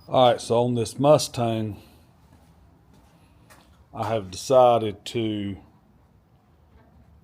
Alright, so on this Mustang, I have decided to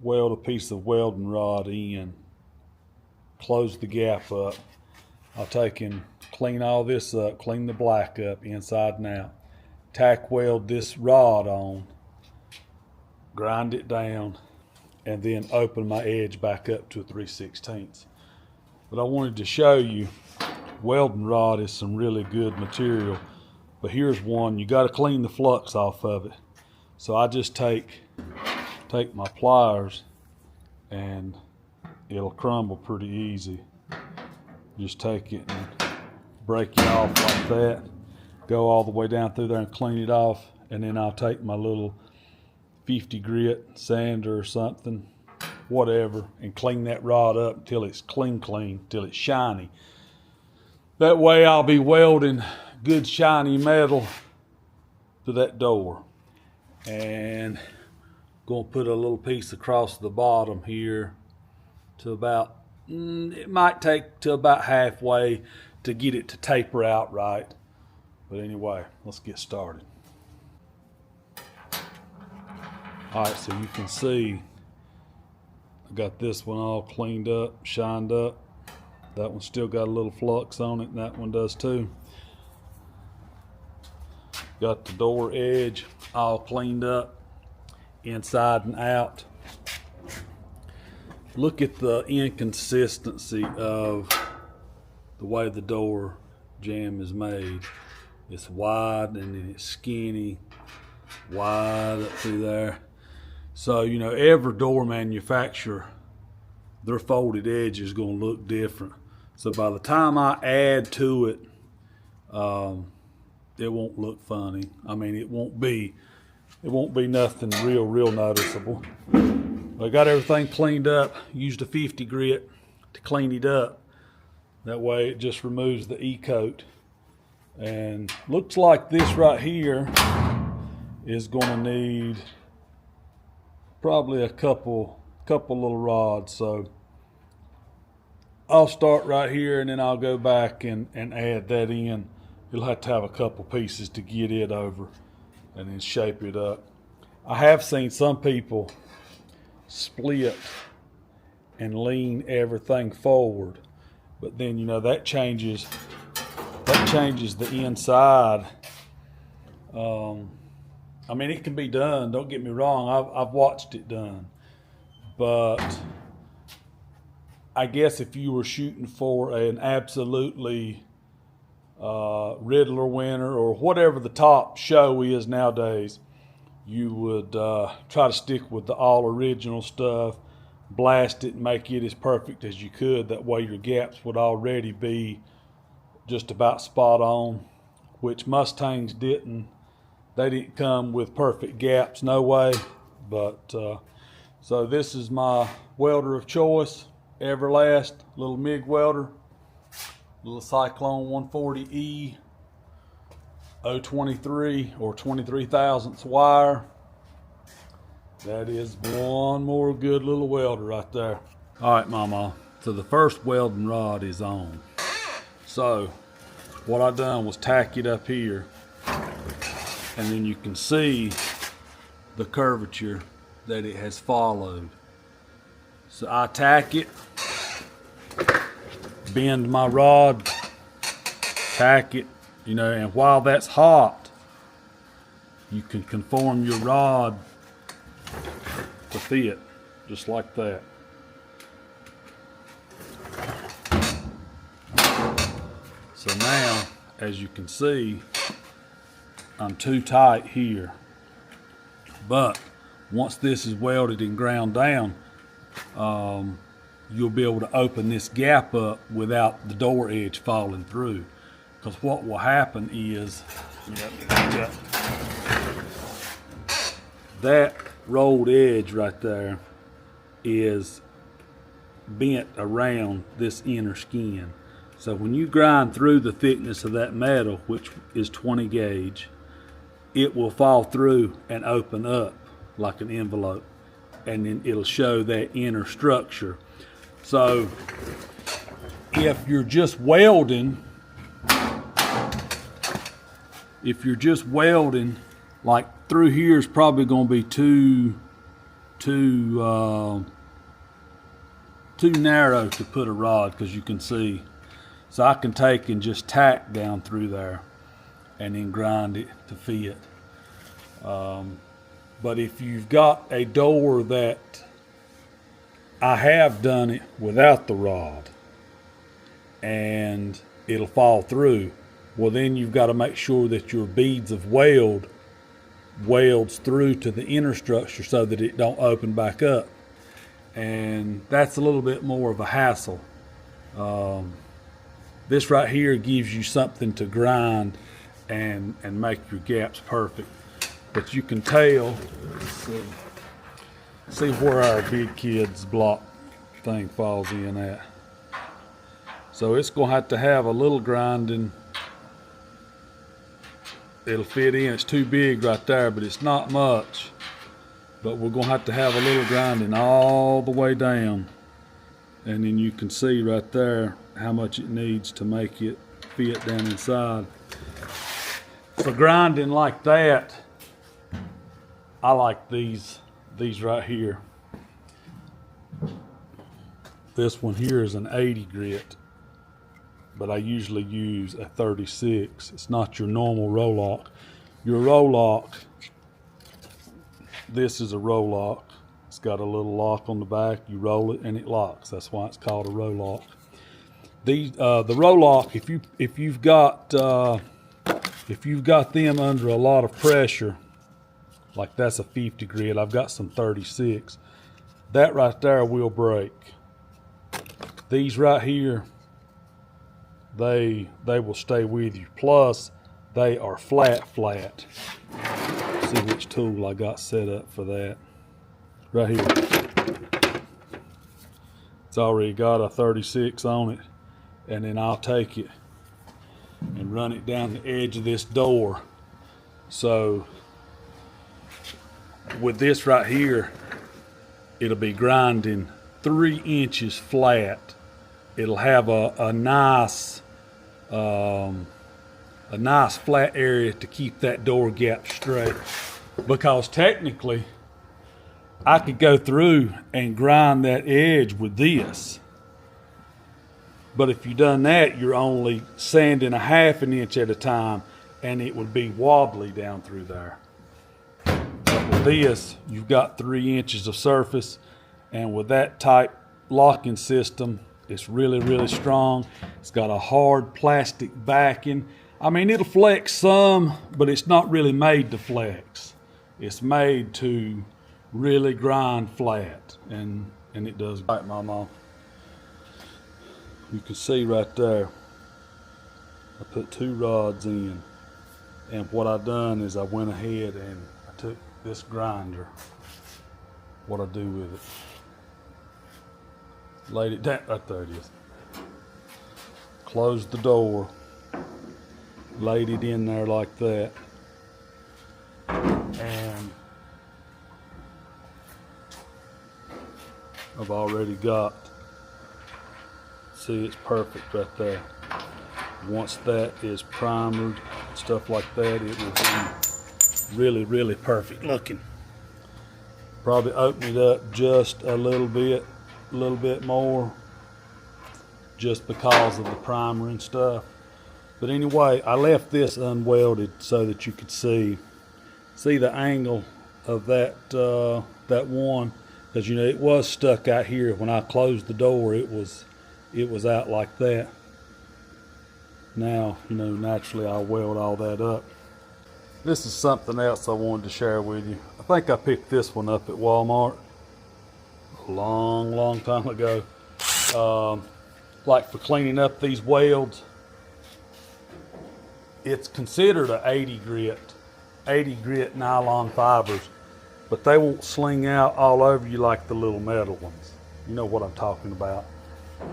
weld a piece of welding rod in, close the gap up. I'll take and clean all this up, clean the black up inside and out, tack weld this rod on, grind it down, and then open my edge back up to a 3/16. But I wanted to show you, welding rod is some really good material, but here's one. You got to clean the flux off of it. So I just take my pliers and it'll crumble pretty easy. Just take it and break it off like that, go all the way down through there and clean it off, and then I'll take my little 50 grit sander or something, whatever, and clean that rod up until it's clean, till it's shiny. That way I'll be welding good shiny metal to that door. And going to put a little piece across the bottom here to about, it might take to about halfway to get it to taper out right. But anyway, let's get started. Alright, so you can see I got this one all cleaned up, shined up. That one still got a little flux on it, and that one does too. Got the door edge all cleaned up, inside and out. Look at the inconsistency of the way the door jamb is made. It's wide and then it's skinny, wide up through there. So, you know, every door manufacturer, their folded edge is going to look different. So by the time I add to it, it won't look funny. I mean, it won't be nothing real noticeable. I got everything cleaned up, used a 50 grit to clean it up. That way it just removes the E-coat. And looks like this right here is gonna need probably a couple little rods. So I'll start right here and then I'll go back and add that in. You'll have to have a couple pieces to get it over and then shape it up. I have seen some people split and lean everything forward, but then, you know, that changes the inside. I mean, it can be done, don't get me wrong, I've watched it done, but I guess if you were shooting for an absolutely Riddler winner or whatever the top show is nowadays, you would try to stick with the all original stuff, blast it and make it as perfect as you could. That way your gaps would already be just about spot on, which Mustangs didn't. They didn't come with perfect gaps, no way. But so this is my welder of choice, Everlast little MIG welder, little Cyclone 140E 023 or 23 thousandths wire. That is one more good little welder right there. All right, mama, so the first welding rod is on. So what I done was tack it up here, and then you can see the curvature that it has followed. So I tack it, bend my rod, tack it, you know, and while that's hot, you can conform your rod to fit, just like that. So now, as you can see, I'm too tight here. But once this is welded and ground down, you'll be able to open this gap up without the door edge falling through. Because what will happen is, that rolled edge right there is bent around this inner skin. So when you grind through the thickness of that metal, which is 20 gauge, it will fall through and open up like an envelope, and then it'll show that inner structure. So if you're just welding if you're just welding, like through here is probably going to be too narrow to put a rod, because you can see. So I can take and just tack down through there and then grind it to fit. But if you've got a door that, I have done it without the rod and it'll fall through, well then you've got to make sure that your beads of welds through to the inner structure so that it don't open back up. And that's a little bit more of a hassle. This right here gives you something to grind and make your gaps perfect. But you can tell, see where our big kid's block thing falls in at. So it's going to have a little grinding. It'll fit in. It's too big right there, but it's not much. But we're going to have a little grinding all the way down. And then you can see right there how much it needs to make it fit down inside. For grinding like that, I like these right here. This one here is an 80 grit, but I usually use a 36. It's not your normal roll lock. Your roll lock, this is a roll lock. It's got a little lock on the back. You roll it and it locks. That's why it's called a roll lock. The roll lock, if you've got them under a lot of pressure, like that's a 50 grit, I've got some 36, that right there will break. These right here, they will stay with you. Plus, they are flat. Let's see which tool I got set up for that. Right here. It's already got a 36 on it. And then I'll take it and run it down the edge of this door. So with this right here, it'll be grinding 3 inches flat. It'll have a nice flat area to keep that door gap straight. Because technically, I could go through and grind that edge with this. But if you done that, you're only sanding a 1/2 inch at a time, and it would be wobbly down through there. But with this, you've got 3 inches of surface, and with that type locking system, it's really, really strong. It's got a hard plastic backing. I mean, it'll flex some, but it's not really made to flex. It's made to really grind flat, and it does. Right, Mama. You can see right there, I put 2 rods in, and what I done is I went ahead and I took this grinder, what I do with it, laid it down, right there it is, closed the door, laid it in there like that, and I've already got, see, it's perfect right there. Once that is primered, stuff like that, it will be really, really perfect looking. Probably open it up just a little bit more, just because of the primer and stuff. But anyway, I left this unwelded so that you could see the angle of that one, because you know it was stuck out here. When I closed the door, it was out like that. Now, you know, naturally I'll weld all that up. This is something else I wanted to share with you. I think I picked this one up at Walmart a long time ago. Like for cleaning up these welds, it's considered a 80 grit nylon fibers, but they won't sling out all over you like the little metal ones. You know what I'm talking about.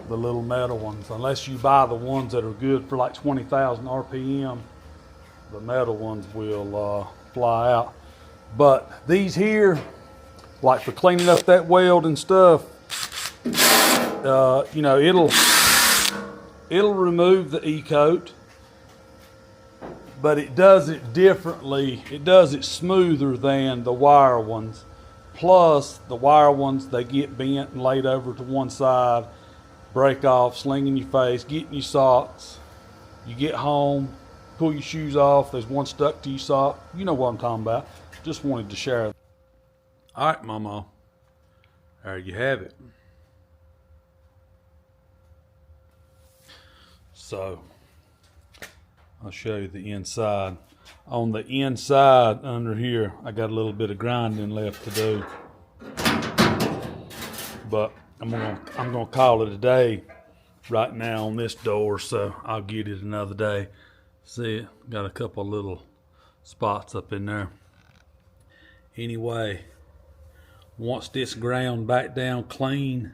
The little metal ones, unless you buy the ones that are good for like 20,000 RPM, the metal ones will fly out. But these here, like for cleaning up that weld and stuff, you know, it'll remove the E-coat, but it does it differently. It does it smoother than the wire ones. Plus, the wire ones, they get bent and laid over to one side, break off, sling in your face, get in your socks. You get home, pull your shoes off, there's one stuck to your sock. You know what I'm talking about. Just wanted to share. All right, Mama. There you have it. So, I'll show you the inside. On the inside under here, I got a little bit of grinding left to do. But I'm gonna call it a day right now on this door, so I'll get it another day. See it? Got a couple little spots up in there. Anyway, once this ground back down clean,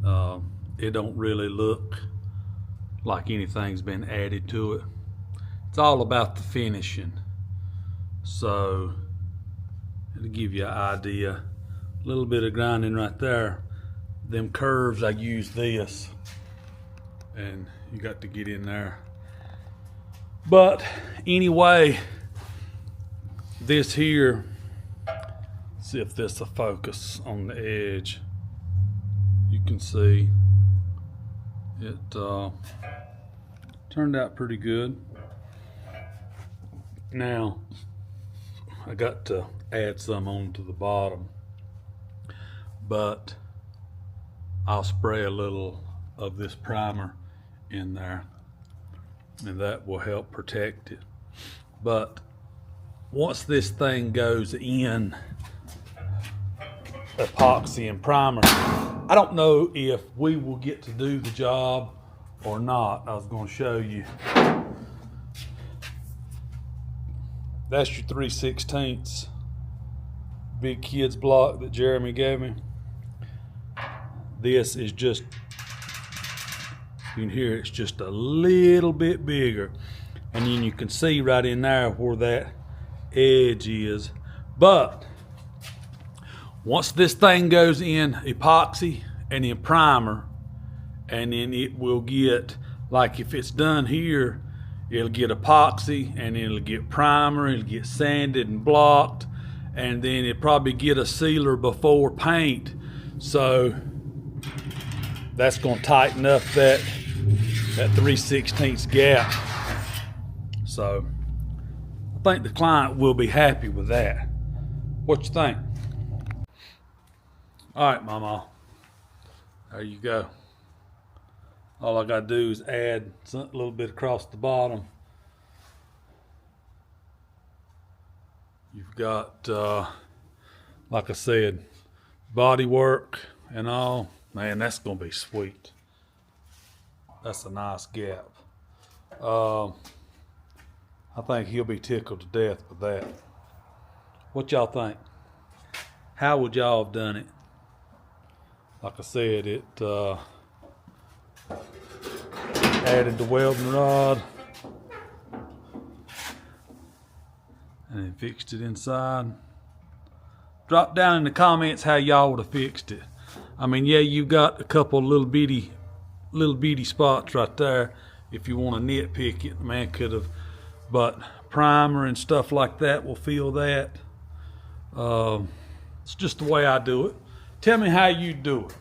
it don't really look like anything's been added to it. It's all about the finishing. So it'll give you an idea. A little bit of grinding right there. Them curves, I use this, and you got to get in there. But anyway, this here, see if this will focus on the edge. You can see it turned out pretty good. Now, I got to add some onto the bottom, but I'll spray a little of this primer in there, and that will help protect it. But once this thing goes in epoxy and primer, I don't know if we will get to do the job or not. I was going to show you. That's your 3/16 big kids block that Jeremy gave me. This is just, you can hear it's just a little bit bigger. And then you can see right in there where that edge is. But once this thing goes in epoxy and in primer, and then it will get, like if it's done here, it'll get epoxy, and then it'll get primer, it'll get sanded and blocked, and then it'll probably get a sealer before paint. So that's gonna tighten up that 3/16 gap. So I think the client will be happy with that. What you think? All right, Mama, there you go. All I gotta do is add a little bit across the bottom. You've got, like I said, body work and all. Man, that's gonna be sweet. That's a nice gap. I think he'll be tickled to death with that. What y'all think? How would y'all have done it? Like I said, it added the welding rod and then fixed it inside. Drop down in the comments how y'all would have fixed it. I mean, yeah, you got a couple little bitty spots right there. If you want to nitpick it, the man could have, but primer and stuff like that will fill that. It's just the way I do it. Tell me how you do it.